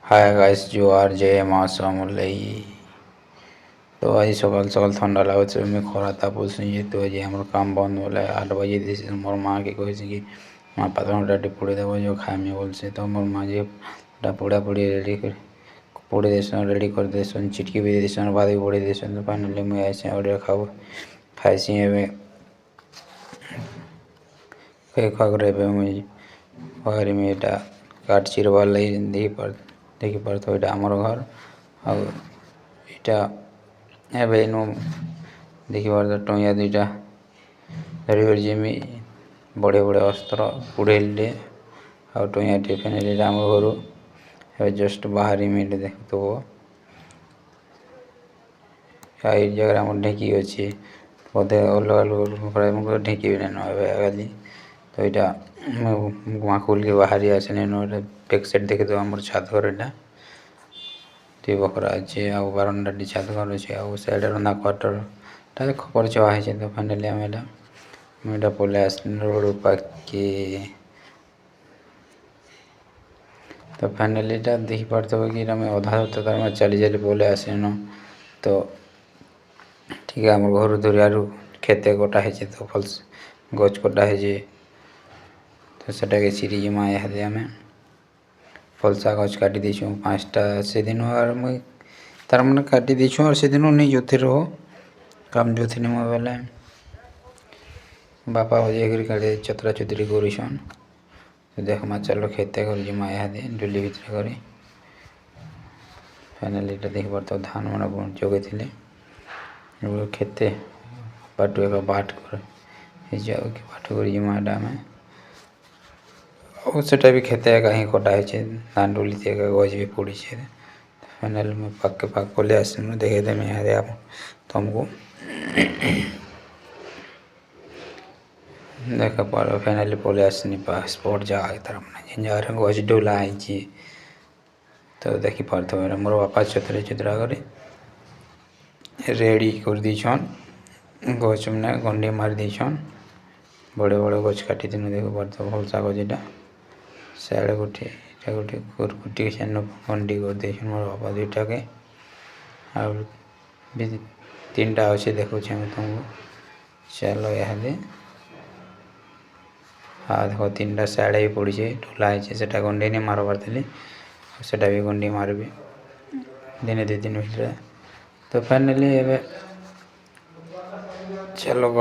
Hi guys जुआर जय मासमुल्लाई। तो आज सकाल सकाल ठंडा लगुच खरा तापुस तो आज आम काम बंद बोले 8 बजे देसी मोर माँ के कहे कि माँ पातटा पोड़ी देव जो खाएमी बोलसे तो मोर माँ जी पोड़ा पोड़ी रेडी कर पोड़ी देसन रेडी कर देसन चिटकी भी देसन बाद भी पोड़ी देसन तो फाइनली मुझे ऐसे ऑर्डर खाऊ खाइसी एवं कई खाकर मुझे बाहरी में यहाँ काट चिरबार लगी देखी पार्थ यहाँ आमर घर आटा एवं देखी पार्थ टंगिया दुईटा धरी जिमी बड़े बड़े अस्त्र उड़ेले आ टंगिया टिफिन आम घर जस्ट बाहरी मिट देख तो ये जगह आम ढेकी अच्छे बोधे अलग अलग ढेकी भी नहीं तो यहाँ वहाँ खोल के बाहरी आसे बैक साइड देखे तो आम छात घर यहाँ टी बखरा अच्छे आ बारंडा टी छात घर अच्छे आ साइड रंधा क्वार्टर खबर चढ़ा है तो फाइनाली आम यहाँ पलि आस रोड पाके तो फाइनाली देखी पार्थ्य कि अधा तार चली चली पलि आसे न तो ठीक है आम घर दूरियारू खेते कटा है तो फल गच कटा है तो सेटा के चिरीजिमा यहाँ आम फलसा गच काटी देचु 5टा से दिन और मुई तार मैंने काटी देचु और से दिन नहीं जोते रहो काम जो थी मुझे बोले बापा हो जाए काटे चतरा चुतरी करूसन तो देख मा चलो खेते कर जिमा यहाँ दे डुली भितर कर फाइनाली देख पार धान मन जगे थे खेते बाटू एक बाट कर बाट कर जिमा आम और सेटा भी खेते कहीं कटा है धान डुली गज भी पड़ी है फाइनल में पाक पलि आस देखे देम यहाँ तुमको देख पार फाइनाली पलि आसनी स्पॉट जगह तार जगह गज डोला है तो देखी पार्थ मोर बापा चतरे चुतरा कर रेडी कर दीछन गच मैंने गंडी मारी दीछन बड़े बड़े गच काटी दिन देख पार्थ भलसा गज यहाँ साइड गोटे गोटे कुरकुटी गंडी कर दे मोर बापा दुईटा के और 3टा अच्छे देखो तुमको चलो यहाँ दे हाँ देखो 3टा साइड ही पड़ी है ढोला है से गंडी नहीं मारबार थी सेटा भी गंडी मारबी दिने 2 दिन भर तो फाइनाली एवं चलो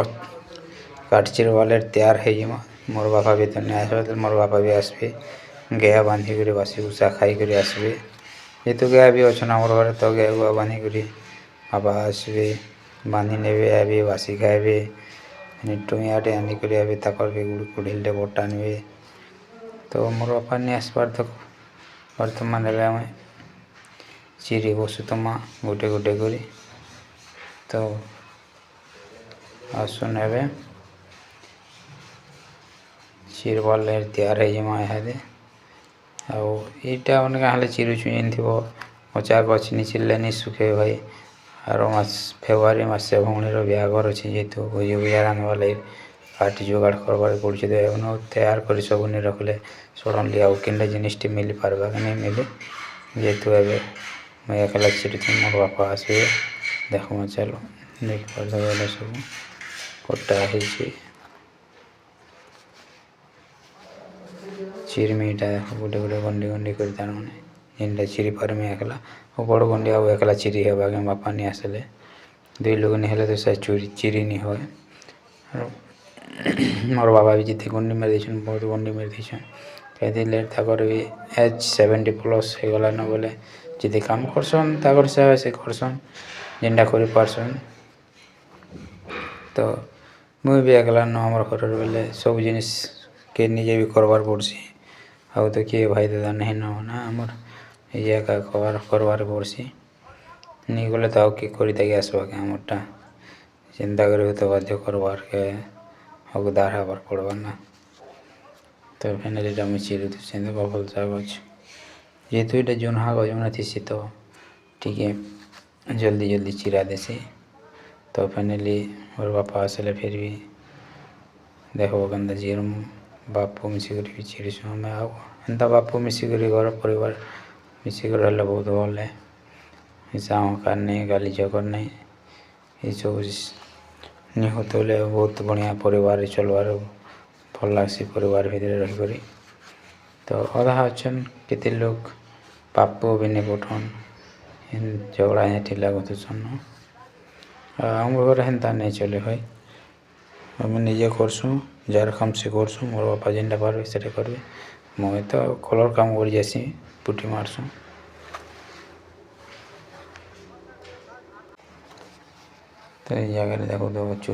काट चिर वाले तैयार है मोर बापा भी तो नहीं आस मोर बापा भी आसबे गया बांधी कर बासी भूसा खाई कर आसबे ये तो गया भी अच्छा आम घर तो गया गुआ बांधी कर बापा आसबे बांधी ने आबे बासी खाए टुआटे आनिक आकर भी गुड़ कुड़िलटे बट आनबे तो मोर बापा नहीं आसबार तो बर्तमान आम चिरी बसु तो माँ गोटे गोटे कर तो आसुन एवं चिर वाले तैयार है जिमा यहाँ दे आईटा मैंने कहाँ चिरुचु थो मचा गच नहीं चिल्ले नहीं सुखे भाई आर मास फेब्रुआरी मसे भौणीर बाघर अच्छे जेहेतु भोजी भुजा रांधवा लगे काट जोगाड़ करवार पड़े तो तैयार कर सब नहीं रखले सडनली आउ कि जिनटी मिल पार्बा नहीं मिले जेहेतु एवं मैं एकला चिरी थी मोर बापा आसबे देख चलो देख पार सब कटा है चिरी में यहाँ गोटे गोटे गंडी गंडी कर तार मैंने जिनटा चिरी पारमी एकला और बड़ गंडी आउ एकला चिरी है बापा नहीं आसले 2 लोग नहीं हेले तो शायद चिरी नहीं हो मोर बाबा भी जिते गंडी मारी देन बहुत गंडी मारी देन कहीं लेट तक भी एज 70+ हो गला न बोले जिते काम करसन तक से करसन जिनटा कर पारसन तो मुझे भी एकला न आम घर बोले सब जिनिस के निजे भी करवार पड़सी आउ तो किए भाई दादा नहीं ना आमर ये करवार पड़सी नहीं गले तो कि कर आसवा के आमरटा चिंता कर तो बाध्य करवार के हकदार हबार पड़वा ना तो फाइनाली मुझे चिरी दूसरी भलसा गच जेहेतु ये जुनहा गजमना थी तो टी जल्दी जल्दी चिरा देसी तो फाइनाली मोर बापा आसले फिर भी देखो गंदा जीर बापू मिसिक भी चिरीसु आम आउ एंता बापू मिसिक घर परिवार ମିଶିକି ରହିଲେ ବହୁତ ଭଲ। ହିଂସା ଅହଂକାର ନାହିଁ, ଗାଲି ଚକର ନାହିଁ, ଏସବୁ ନି ହଉଥିଲେ ବହୁତ ବଢ଼ିଆ ପରିବାରରେ ଚଲବାର ଭଲ ଲାଗ୍ସି ପରିବାର ଭିତରେ ରହିକରି। ତ ଅଧା ଅଛନ୍ କେତେ ଲୋକ ପାପ ବି ନାଇଁ ପଠନ୍, ଝଗଡ଼ା ଝାଁଟି ଲାଗୁଥିସନ୍। ଆମ ଘରେ ହେନ୍ତା ନାଇଁ ଚଲେ ଭାଇ। ଆମେ ନିଜେ କରସୁଁ, ଯାହାର କାମ ସେ କରସୁଁ, ମୋର ବାପା ଯେନ୍ଟା ପାରବେ ସେଟା କରିବେ। ମୁଇଁ ତ କଲର୍ କାମ କରି ଯାଏସି, ପୁଟି ମାରସୁଁ। ତ ଏଇ ଜାଗାରେ ଦେଖୁ ଦେଉଛୁ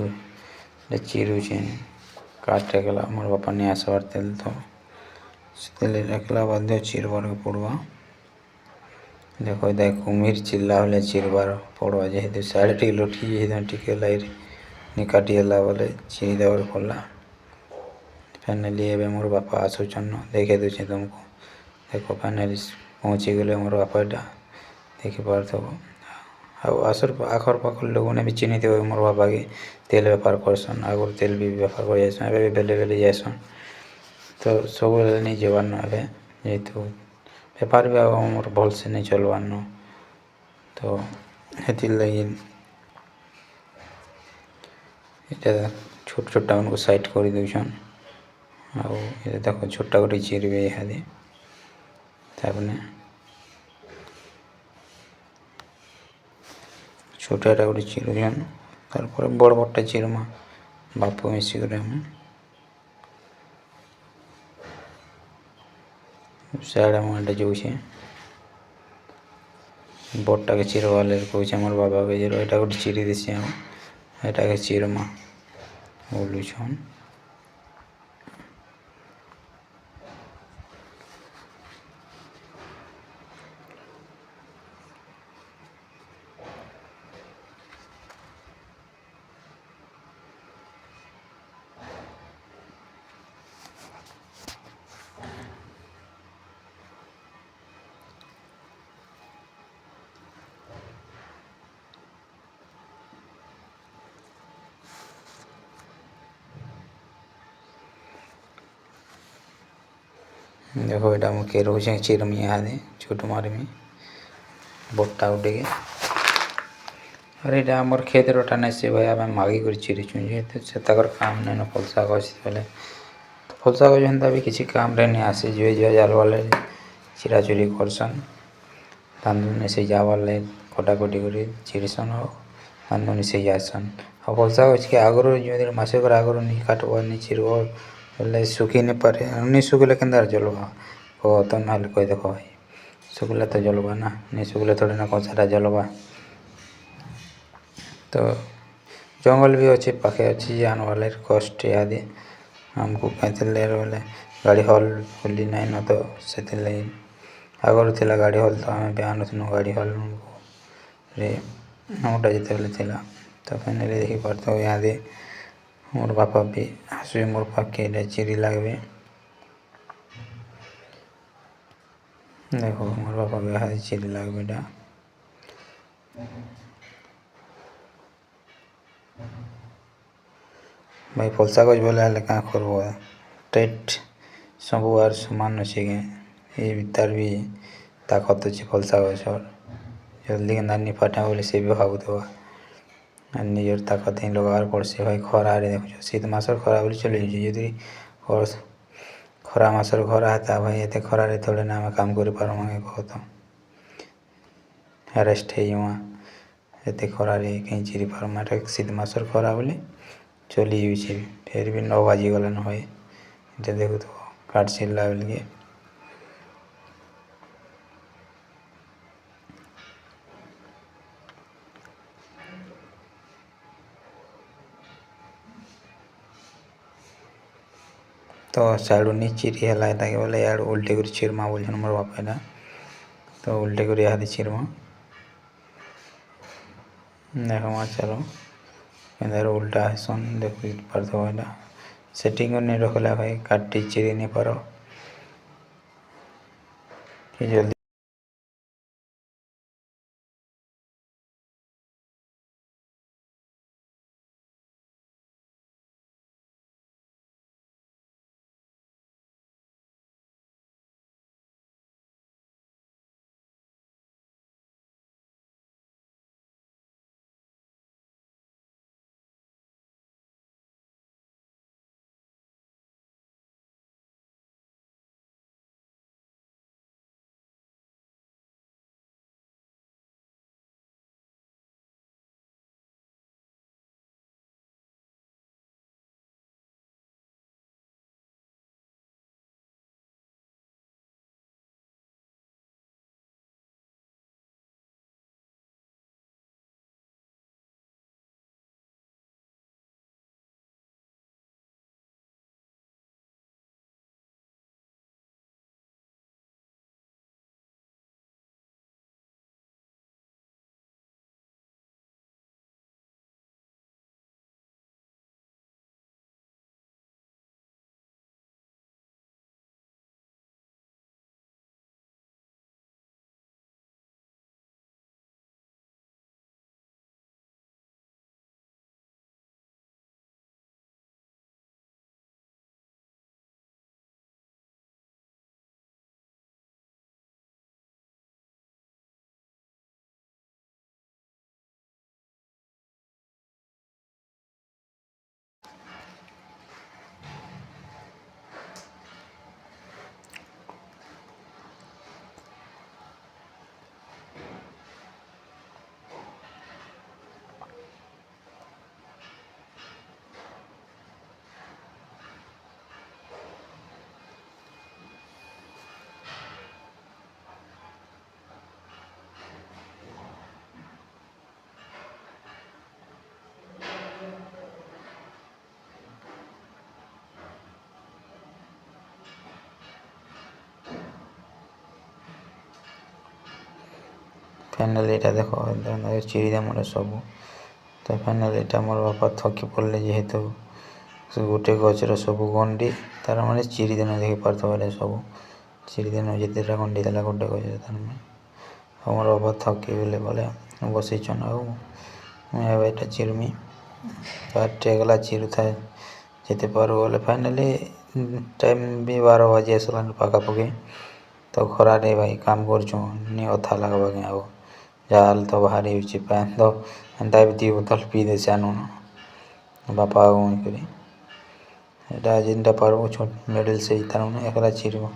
ଚିରୁଛେ କାଠଟେ ଗଲା ମୋର ବାପା ନେଇ ଆସିବାର ତେଲ ତ ସେଥିଲାଗି ରଖିଲା ବାଧ୍ୟ ଚିରବାରକୁ ପଡ଼ବା। ଦେଖ ଏଇଟା କୁମ୍ଭୀର ଚିଲ୍ଲା ବେଲେ ଚିରବାର ପଡ଼ବା, ଯେହେତୁ ସାଇଡ଼୍ ଟିକେ ଲଟକି ଯାଇଥିଲା ଟିକେ ଲାଇଟ୍ ନି କାଟି ହେଲା ବୋଲେ ଚିରି ଦେବାର ପଡ଼ଲା। ଫାଇନାଲି ଏବେ ମୋର ବାପା ଆସୁଛନ୍, ଦେଖେଇ ଦେଉଛେ ତୁମକୁ। ଦେଖ ଫାଇନାଲି ପହଞ୍ଚି ଗଲେ ମୋର ବାପା ଏଇଟା ଦେଖିପାରୁଥିବ। ଆଉ ଆଖର ପାଖର ଲୋକମାନେ ବି ଚିହ୍ନିଥିବେ ମୋର ବାପାକେ, ତେଲ ବେପାର କରସନ୍, ଆଗରୁ ତେଲ ବି ବେପାର କରି ଯାଇସନ୍, ଏବେ ବି ବେଲେ ବେଲେ ଯାଇସନ୍। ତ ସବୁବେଳେ ନେଇ ଯିବାର୍ନ ଏବେ, ଯେହେତୁ ବେପାର ବି ଆଉ ଆମର ଭଲସେ ନେଇ ଚଲବାର୍ନ, ତ ହେଥିର୍ଲାଗି ଏଇଟା ଛୋଟ ଛୋଟଟା ମାନଙ୍କୁ ସାଇଟ୍ କରିଦେଉଛନ୍। ଆଉ ଏ ଦେଖ ଛୋଟଟା ଗୋଟେ ଚିରିବେ ଇହାଦେ, ତାପରେ ଛୋଟାଟା ଗୋଟେ ଚିରୁଛନ୍, ତାରପରେ ବଡ଼ ବଡ଼ଟା ଚିରୁମା ବାପ ମିଶିକରି ଆମେ ସିଆଡ଼େ ମୁଁ ଏଇଟା ଯାଉଛେ ବଡ଼ଟାକେ ଚିରବାର୍ ଲାଗି କହୁଛେ ମୋର ବାବାକେ ଯେ ଏଇଟା ଗୋଟେ ଚିରି ଦେସି ଆଉ ଏଟାକେ ଚିରମା ବୋଲୁଛନ୍। ଦେଖ ଏଇଟା ମୁଁ କେ ରହୁଛେ ଚିରମି ଇହାଦେ ଛୋଟ ମାରମି ବଡ଼ଟା ଗୁଟେକେ। ଆରେ ଏଇଟା ଆମର କ୍ଷେତ୍ରଟା ନାଇଁ ସେ ଭାଇ ଆମେ ମାଗିକରି ଚିରିଛୁଁ, ଯେହେତୁ ସେ ତାଙ୍କର କାମ ନାଇଁନ ଫଲସା ଗଛ ବୋଲେ ଫଲସା ଗଛ ହେନ୍ତା ବି କିଛି କାମରେ ନାଇଁ ଆସେ, ଜୁଏ ଜୁଆ ଜାଲ୍ବାର୍ ଲାଗି ଚିରାଚୁରି କରସନ୍। ଧାନ ମିଶେଇ ଯାବାର୍ ଲାଗି କଟାକଟି କରି ଚିରିସନ୍ ଆଉ ଧାନ ମିଶେଇ ଯାଏସନ୍। ଆଉ ଫଲସା ଗଛକେ ଆଗରୁ ଯଦି ମାସେକର ଆଗରୁ ନି କାଟବ ନି ଚିରବ ବୋଲେ ଶୁଖି ନି ପାରେ, ନି ଶୁଖିଲେ କେନ୍ତା ଜଲ୍ବା କହ ତ ନହେଲେ କହି ଦେଖ ଭାଇ। ଶୁଖିଲେ ତ ଜଲ୍ବା ନା, ନି ଶୁଖିଲେ ଥୋଡ଼ି ନା କଞ୍ଚାଟା ଜଲ୍ବା। ତ ଜଙ୍ଗଲ ବି ଅଛେ ପାଖେ ଅଛି ଯେ ଆଣବାର୍ ଲାଗି କଷ୍ଟ ଇହାଦେ ଆମକୁ ପାଇଥିଲେ ବୋଲେ ଗାଡ଼ି ହଲ୍ ହୁଲି ନାଇଁନ ତ ସେଥିର୍ଲାଗି ଆଗରୁ ଥିଲା ଗାଡ଼ି ହଲ୍ ତ ଆମେ ବି ଆଣୁଥିଲୁ ଗାଡ଼ି ହଲ୍ରେ ଆମଟା ଯେତେବେଲେ ଥିଲା। ତ ଫାଇନାଲି ଦେଖିପାରୁଥିବ ଇହାଦେ ମୋର ବାପା ବି ଆସିବେ ମୋର ପାଖ୍କେ ଏଇଟା ଚିରି ଲାଗବେ। ଦେଖ ମୋର ବାପା ବି ଇହାଦେ ଚିରି ଲାଗବେ ଏଇଟା। ଭାଇ ଫଲସା ଗଛ ବୋଲେ ହେଲେ କାଁ କରବ, ଟାଇଟ୍ ସବୁ ଆର୍ ସମାନ ଅଛେ କେଁ, ଏ ତାର ବି ତାକତ ଅଛେ ଫଲସା ଗଛର, ଜଲ୍ଦି କେନ୍ତା ନି ଫାଟେ ବୋଲି ସେ ବି ଭାବୁଥିବା। ଆର୍ ନିଜର ତାକତ ହିଁ ଲଗାବାର୍ ପଡ଼୍ସି ଭାଇ। ଖରାରେ ଦେଖୁଛ ଶୀତ ମାସର ଖରା ବୋଲି ଚଲି ଯାଉଛେ, ଯଦି ଖରା ମାସର ଖରା ହେତା ଭାଇ ଏତେ ଖରାରେ ଥୋଡ଼ି ନା ଆମେ କାମ କରିପାରମା କେ କହ ତ। ଆରେଷ୍ଟ ହେଇଯିମା ଏତେ ଖରାରେ କେହି ଚିରି ପାରମା, ଏଟା ଶୀତ ମାସର ଖରା ବୋଲି ଚଲି ଯାଉଛେ। ଫେର୍ ବି 9 ବାଜିଗଲାନ ଭାଇ, ଏଟା ଦେଖୁଥିବ କାଠ ଚିରିଲା ବେଲକେ। ତ ସିଆଡ଼ୁ ନି ଚିରି ହେଲା ଏଟାକେ ବୋଲେ ଇଆଡ଼ୁ ଉଲ୍ଟେ କରି ଚିର୍ମା ବୋଲଛନ୍ ମୋର ବାପା ଏଟା। ତ ଉଲ୍ଟେ କରି ଇହାଦେ ଚିର୍ମା ଦେଖମା ଚାଲ କେନ୍ତାର ଉଲ୍ଟା ହେସନ୍ ଦେଖି ପାରୁଥିବ ଏଇଟା। ସେଟିଂ କରି ନେଇ ରଖ୍ଲେ ଭାଇ କାଠଟି ଚିରି ନି ପାର କି ଜଲ୍ଦି ଫାଇନାଲି ଏଇଟା ଦେଖ ଚିରିଦେ ମୋର ସବୁ। ତ ଫାଇନାଲି ଏଇଟା ମୋର ବାପା ଥକି ପଡ଼ିଲେ ଯେହେତୁ ସେ ଗୋଟେ ଗଛର ସବୁ ଗଣ୍ଡି ତାର ମାନେ ଚିରିଦେନ ଦେଖିପାରୁଥିବ ବୋଲେ ସବୁ ଚିରିଦେନ ଯେତେଟା ଗଣ୍ଡି ଥିଲା ଗୋଟେ ଗଛରେ ତାର ମାନେ ଆଉ ମୋର ବାପା ଥକି ଗଲେ ବୋଲେ ବସିଛନ୍ ଆଉ ମୁଇଁ ଏବେ ଏଇଟା ଚିରମି ପାର୍ଟଟେ ଗଲା ଚିରୁଥାଏ ଯେତେ ପାରୁ ଗଲେ ଫାଇନାଲି ଟାଇମ୍ ବି 12 ବାଜି ଆସିଲାନି ପାଖାପାଖି। ତ ଖରାରେ ଭାଇ କାମ କରୁଛୁଁ ନି ଅଥା ଲାଗ୍ବା କି ଆଉ ଯାହାହେଲେ ତ ବାହାରି ହେଉଛି ପାଏନ୍ ତ ଏନ୍ତା ବି 2 ବୋତଲ ପିଇ ଦେସି ଆନୁନ ବାପା ଆଉ ମୁଇଁ କରି ଏଇଟା ଯେନ୍ଟା ପାର୍ବୁ ଛୋଟ ମିଡ଼ିଲ୍ ସାଇଜ୍ ତାର ମାନେ ଏକଲା ଚିରିବ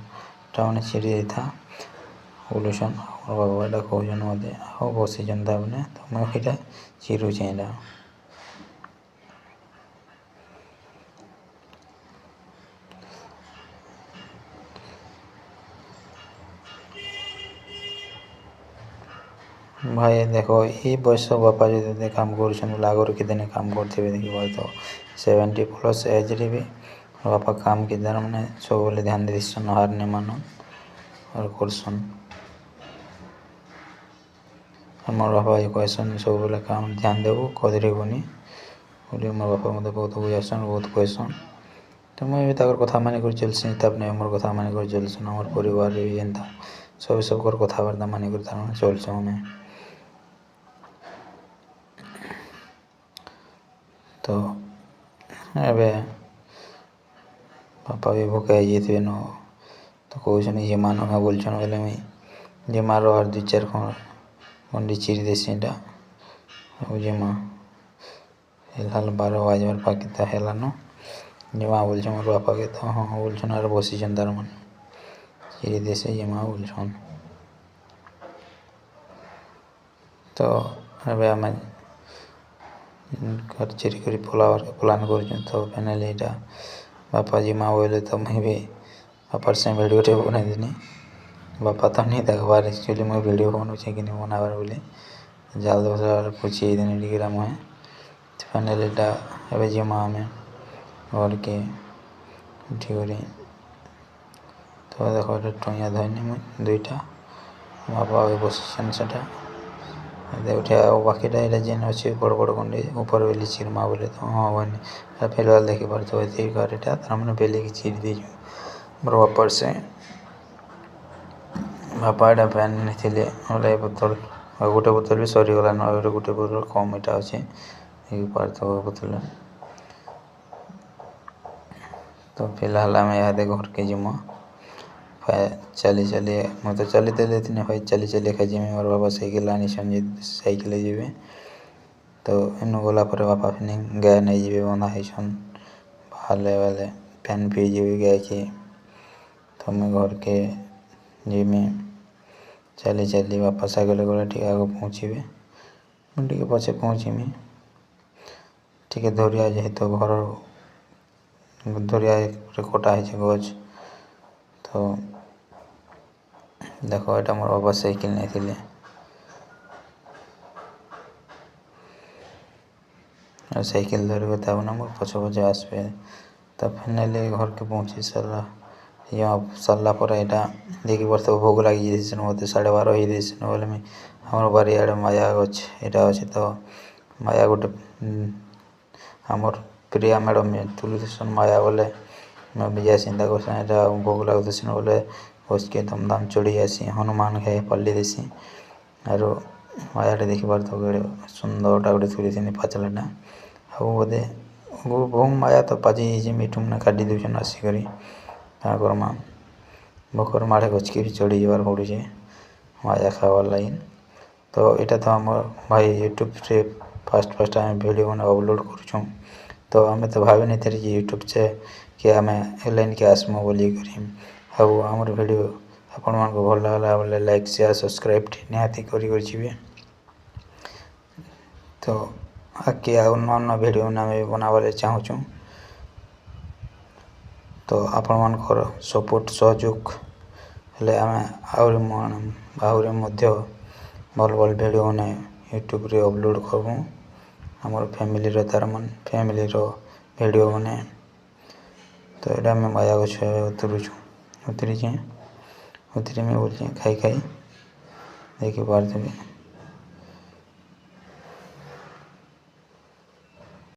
ଏଟା ମାନେ ଚିରି ଦେଇଥା ବୋଲୁଛନ୍ ଆଉ ବାବା ଏଇଟା କହୁଛନ୍ ମୋତେ ଆଉ ବସିଛନ୍ ତାମାନେ ତ ମୁଇଁ ଏଇଟା ଚିରୁଛେଁ ଏଇଟା। ଭାଇ ଦେଖ ଏଇ ବୟସ ବାପା ଯଦି ଏତେ କାମ କରୁଛନ୍ ବୋଲେ ଆଗରୁ କେତେନି କାମ କରୁଥିବେ ଦେଖିପାରୁଥିବ 70+ ଏଜ୍ରେ ବି ବାପା କାମକେ ତାର ମାନେ ସବୁବେଳେ ଧ୍ୟାନ ଦେଇସନ୍ ହାର ନାଇଁ ମାନନ୍ ଆର୍ କରସନ୍। ଆମର ବାପା ବି କହେସନ୍ ସବୁବେଳେ କାମ ଧ୍ୟାନ ଦେବୁ କଦରେଇବୁନି ବୋଲି ମୋର ବାପା ମୋତେ ବହୁତ ବୁଝାସନ୍ ବହୁତ କହେସନ୍। ତ ମୁଇଁ ବି ତାଙ୍କର କଥା ମାନିକରି ଚଲ୍ସିଁ ତାପରେ ଆମର କଥା ମାନିକରି ଚଲ୍ସନ୍ ଆମର ପରିବାରରେ ବି ଏନ୍ତା ସବୁଙ୍କର କଥାବାର୍ତ୍ତା ମାନିକରି ତାମାନେ ଚଲ୍ସୁଁ ଆମେ। ତ ଏବେ ବାପା ବି ଭୋକା ହେଇଯାଇଥିବେ ନ ତ କହୁଛନ୍ ଜିମା ନମା ବୋଲୁଛନ୍ ବୋଲେ ମୁଇଁ ଜିମାର ଆର୍ 2-4 ଗଣ୍ଡି ଚିରି ଦେସିଁ ଏଇଟା ଆଉ ଜିମା ହେଲାଲ୍ 12 ବାଜବାର୍ ପାଖେ ତ ହେଲାନ ଜିମା ବୋଲୁଛନ୍ ମୋର ବାପାକେ ତ ହଁ ବୋଲୁଛନ୍ ଆର୍ ବସିଛନ୍ ତାର ମାନେ ଚିରି ଦେସି ଜିମା ବୋଲୁଛନ୍। ତ ଏବେ ଆମେ ଘର ଚିରି କରି ପଲାବାର୍କେ ପ୍ଲାନ୍ କରୁଛୁଁ ତ ଫାଇନାଲି ଏଇଟା ବାପା ଜିମା ବୋଇଲେ ତ ମୁଇଁ ବି ବାପାର ସାଙ୍ଗେ ଭିଡ଼ିଓଟେ ବନେଇଦେନି ବାପା ତ ନି ଦେଖ୍ବାର୍ ଆକ୍ଚୁଆଲି ମୁଇଁ ଭିଡ଼ିଓ ବନଉଛେଁ କି ନି ବନାବାର୍ ବୋଲି ଜାଲ୍ ଦୋସା ପୁଛି ଦେଇଦେନି ଟିକେଟା ମୁଇଁ ଫାଇନାଲି ଏଇଟା ଏବେ ଜିମା ଆମେ ଘରକେ ଉଠିକରି ତ ଦେଖ ଏଇଟା ଟୁଙ୍ଗିଆ ଧରିନି ମୁଇଁ 2ଟା ବାପା ବି ବସିଛନ୍ ସେଟା ଉଠେ ଆଉ ବାକିଟା ଏଇଟା ଯେନ୍ ଅଛି ବଡ଼ ବଡ଼ ଗଣ୍ଡି ଉପର ବେଲି ଚିର୍ମା ବୋଲେ ତ ହଁ ବନି ଫିଲହାଲ୍ ଦେଖିପାରୁଥିବ ଏତିକି ଗାଡ଼ିଟା ତାର ମାନେ ବେଲିକି ଚିରି ଦେଇଛୁ ମୋର ବାପାର ସେ ବାପା ଏଇଟା ପ୍ୟାନ୍ ନେଇଥିଲେ ନହେଲେ ଏ ବୋତଲ ଆଉ ଗୋଟେ ବୋତଲ ବି ସରିଗଲାନ ଆଉ ଗୋଟେ ବୋତଲ କମ୍ ଏଇଟା ଅଛି ଦେଖିପାରୁଥିବ ବୋତଲ। ତ ଫିଲହାଲ୍ ଆମେ ଇହାଦେ ଘରକେ ଯିମୁ ଚାଲି ଚାଲି ମୁଁ ତ ଚାଲି ଥିନି ଭାଇ ଚାଲି ଚାଲି ଏକା ଯିମି ମୋର ବାପା ସାଇକେଲ୍ ଆଣିଛନ୍ ଯେ ସାଇକେଲ୍ରେ ଯିବେ ତ ଏନୁ ଗଲା ପରେ ବାପା ଫେନି ଗାଏ ନେଇଯିବେ ବନ୍ଧା ହେଇଛନ୍ ବାହାରଲେ ବେଲେ ଫେନ୍ ପିଇଯିବେ ଗାଏକେ ତ ମୁଇଁ ଘରକେ ଯିମି ଚାଲି ଚାଲି ବାପା ସାଇକେଲ୍ ଗଲେ ଟିକେ ଆଗ ପହଞ୍ଚିବେ ମୁଁ ଟିକେ ପଛେ ପହଞ୍ଚିମି ଟିକେ ଦୂରିଆ ଯେହେତୁ ଘର ଦୂରିଆରେ କଟା ହେଇଛି ଗଛ ତ ଦେଖ ଏଇଟା ମୋର ବାପା ସାଇକେଲ୍ ନେଇଥିଲେ ଆଉ ସାଇକେଲ୍ ଧରିବେ ତାମାନେ ମୋର ପଛେ ପଛେ ଆସିବେ ତ ଫାଇନାଲି ଘରକେ ପହଞ୍ଚି ସାରିଲା ପରେ ଏଇଟା ଦେଖିପାରୁଥିବ ଭୋଗ ଲାଗି ଯାଇଥିସନ୍ ମୋତେ 12:30 ହେଇଯାଇସନ୍ ବୋଲେ ମୁଇଁ ଆମର ବାରିଆଡ଼େ ମାୟା ଗଛ ଏଇଟା ଅଛି ତ ମାୟା ଗୋଟେ ଆମର ପ୍ରିୟା ମ୍ୟାଡ଼ମ୍ ତୁଲୁଥିସନ୍ ମାୟା ବୋଲେ ମୁଁ ବି ଯାଏସିଁ ତାଙ୍କ ସାଙ୍ଗେ ଏଇଟା ଭୋଗ ଲାଗୁଥିସନ୍ ବୋଲେ ଗଛ୍କେ ଧମ୍ଧାମ୍ ଚଢ଼ି ଯାଏସିଁ ହନୁମାନ ଘାଏ ପାଲି ଦେସିଁ ଆରୁ ମାୟାଟେ ଦେଖିପାରୁଥିବ କେଡ଼େ ସୁନ୍ଦରଟା ଗୋଟେ ତୁଲିଥିନି ପାଚିଲାଟା ଆଉ ବୋଧେ ବହୁ ମାୟା ତ ପାଚି ଯାଇଛେ ମିଠୁମାନେ କାଟି ଦେଉଛନ୍ ଆସିକରି କାଁ କର୍ମା ଭୋକର ମାଡ଼େ ଗଛ୍କେ ବି ଚଢ଼ି ଯିବାର୍ ପଡ଼ୁଛେ ମାୟା ଖାଇବାର୍ ଲାଗି ତ ଏଇଟା ତ ଆମର ଭାଇ ୟୁଟ୍ୟୁବ୍ରେ ଫାଷ୍ଟ ଆମେ ଭିଡ଼ିଓ ମାନେ ଅପଲୋଡ଼ କରୁଛୁଁ ତ ଆମେ ତ ଭାବି ନେଇଥିଲୁ ଯେ ୟୁଟ୍ୟୁବ୍ରେ କି ଆମେ ଏ ଲାଇନ୍କେ ଆସ୍ମୁ ବୋଲିକରି ଆଉ ଆମର ଭିଡ଼ିଓ ଆପଣମାନଙ୍କୁ ଭଲ ଲାଗଲା ବୋଲେ ଲାଇକ୍ ସେୟାର ସବସ୍କ୍ରାଇବ୍ ନିହାତି କରିକରି ଯିବେ ତ ଆଗ୍କେ ଆଉ ନୂଆ ନୂଆ ଭିଡ଼ିଓ ଆମେ ବନାବାରେ ଚାହୁଁଛୁ ତ ଆପଣମାନଙ୍କର ସପୋର୍ଟ ସହଯୋଗ ହେଲେ ଆମେ ଆହୁରି ମଧ୍ୟ ଭଲ ଭଲ ଭିଡ଼ିଓ ମାନେ ୟୁଟ୍ୟୁବ୍ରେ ଅପଲୋଡ଼ କର୍ମୁ ଆମର ଫ୍ୟାମିଲିର ଫ୍ୟାମିଲିର ଭିଡ଼ିଓ ମାନେ ତ ଏଇଟା ଆମେ ମାୟା ଗଛ ଉତରିଛେଁ ଉତରିମି ବୋଲଛେଁ ଖାଇ ଦେଖିପାରୁଥିବେ।